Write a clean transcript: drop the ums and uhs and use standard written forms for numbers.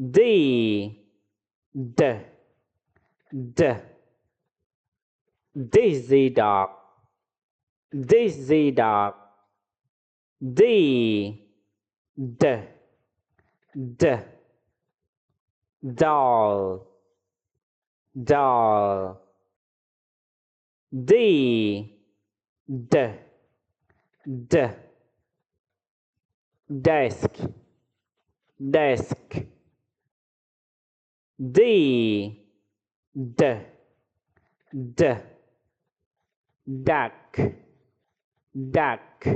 D, D, D. Daisy dog, Daisy dog. D, D, D. Doll, doll. D, D, D. Desk, desk. D, D, D. Duck, duck.